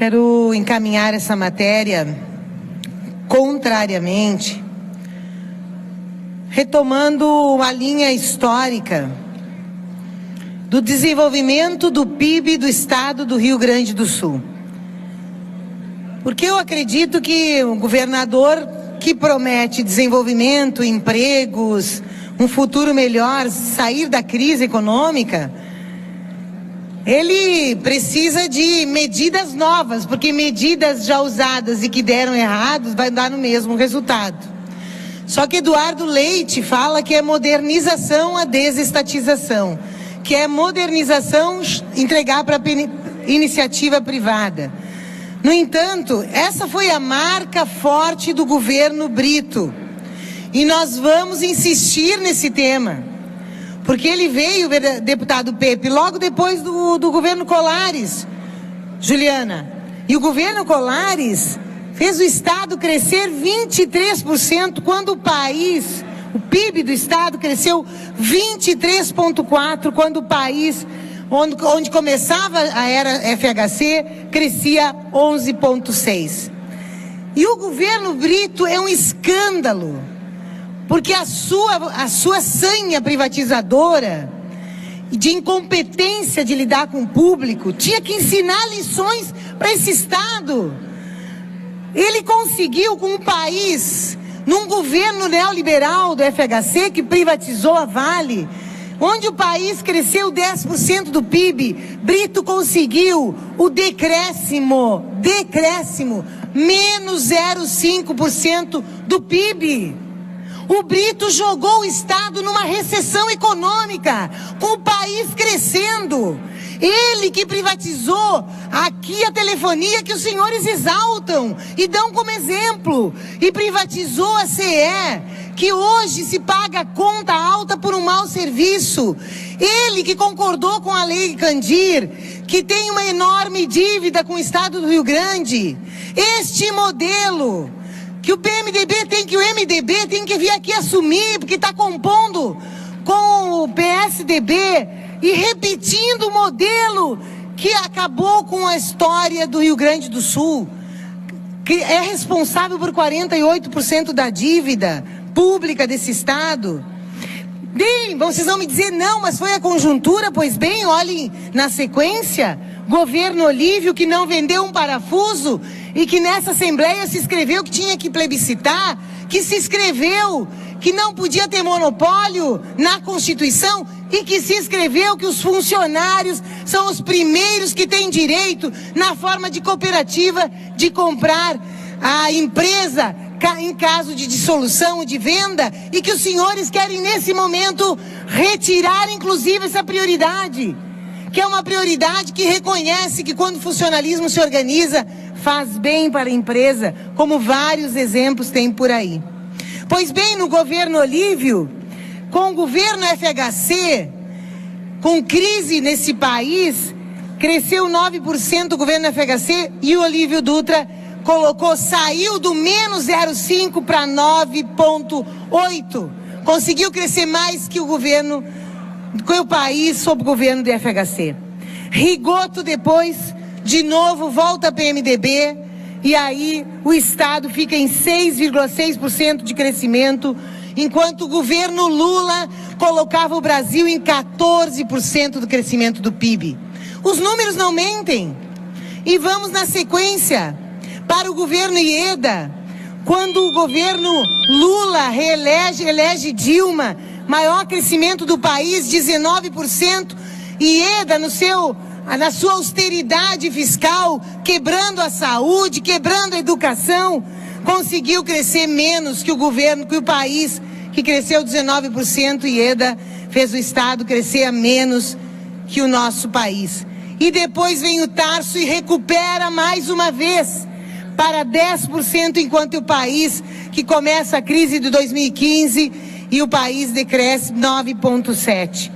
Quero encaminhar essa matéria contrariamente, retomando a linha histórica do desenvolvimento do PIB do estado do Rio Grande do Sul. Porque eu acredito que o governador que promete desenvolvimento, empregos, um futuro melhor, sair da crise econômica, ele precisa de medidas novas, porque medidas já usadas e que deram errados vai dar no mesmo resultado. Só que Eduardo Leite fala que é modernização a desestatização, que é modernização entregar para a iniciativa privada. No entanto, essa foi a marca forte do governo Brito. E nós vamos insistir nesse tema. Porque ele veio, deputado Pepe, logo depois do governo Colares, Juliana. E o governo Colares fez o estado crescer 23%, quando o país, o PIB do estado cresceu 23,4%, quando o país, onde começava a era FHC, crescia 11,6%. E o governo Brito é um escândalo, porque a sua sanha privatizadora de incompetência de lidar com o público tinha que ensinar lições para esse estado. Ele conseguiu, com um país, num governo neoliberal do FHC, que privatizou a Vale, onde o país cresceu 10% do PIB, Brito conseguiu o decréscimo, menos 0,5% do PIB. O Brito jogou o estado numa recessão econômica, com o país crescendo. Ele que privatizou aqui a telefonia que os senhores exaltam e dão como exemplo, e privatizou a CE, que hoje se paga conta alta por um mau serviço. Ele que concordou com a Lei Candir, que tem uma enorme dívida com o estado do Rio Grande. Este modelo que o PMDB tem, que o MDB tem que vir aqui assumir, porque está compondo com o PSDB e repetindo o modelo que acabou com a história do Rio Grande do Sul, que é responsável por 48% da dívida pública desse estado. Bem, vocês vão me dizer, não, mas foi a conjuntura. Pois bem, olhem na sequência, governo Olívio, que não vendeu um parafuso e que nessa Assembleia se escreveu que tinha que plebiscitar, que se escreveu que não podia ter monopólio na Constituição e que se escreveu que os funcionários são os primeiros que têm direito, na forma de cooperativa, de comprar a empresa em caso de dissolução ou de venda, e que os senhores querem nesse momento retirar inclusive essa prioridade, que é uma prioridade que reconhece que quando o funcionalismo se organiza, faz bem para a empresa, como vários exemplos tem por aí. Pois bem, no governo Olívio, com o governo FHC, com crise nesse país, cresceu 9% o governo FHC e o Olívio Dutra saiu do menos 0,5 para 9,8. Conseguiu crescer mais que o governo, que o país sob o governo do FHC. Rigoto depois, de novo, volta para o PMDB, e aí o estado fica em 6,6% de crescimento, enquanto o governo Lula colocava o Brasil em 14% do crescimento do PIB. Os números não mentem. E vamos na sequência para o governo Ieda, quando o governo Lula elege Dilma, maior crescimento do país, 19%, Ieda na sua austeridade fiscal, quebrando a saúde, quebrando a educação, conseguiu crescer menos que o governo, que o país, que cresceu 19%, Ieda fez o estado crescer a menos que o nosso país. E depois vem o Tarso e recupera mais uma vez para 10%, enquanto o país, que começa a crise de 2015, e o país decresce 9,7%.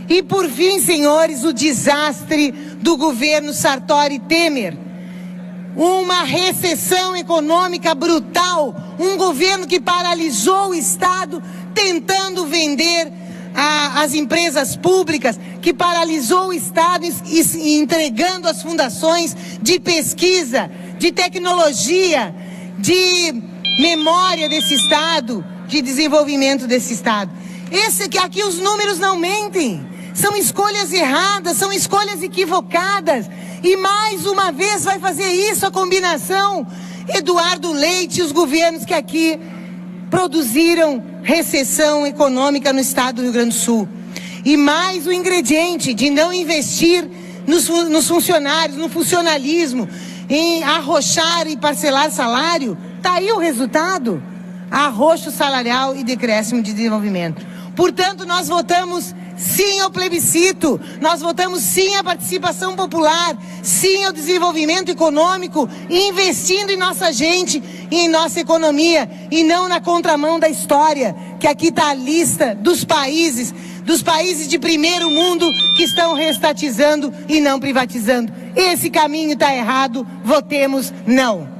E por fim, senhores, o desastre do governo Sartori-Temer. Uma recessão econômica brutal, um governo que paralisou o estado, tentando vender as empresas públicas, que paralisou o Estado e entregando as fundações de pesquisa, de tecnologia, de memória desse Estado, de desenvolvimento desse Estado. Aqui os números não mentem, são escolhas erradas, são escolhas equivocadas, e mais uma vez vai fazer isso a combinação Eduardo Leite e os governos que aqui produziram recessão econômica no estado do Rio Grande do Sul. E mais o ingrediente de não investir nos funcionários, no funcionalismo, em arrochar e parcelar salário. Está aí o resultado: arroxo salarial e decréscimo de desenvolvimento. Portanto, nós votamos sim ao plebiscito, nós votamos sim à participação popular, sim ao desenvolvimento econômico, investindo em nossa gente e em nossa economia, e não na contramão da história, que aqui está a lista dos países de primeiro mundo que estão reestatizando e não privatizando. Esse caminho está errado, votemos não.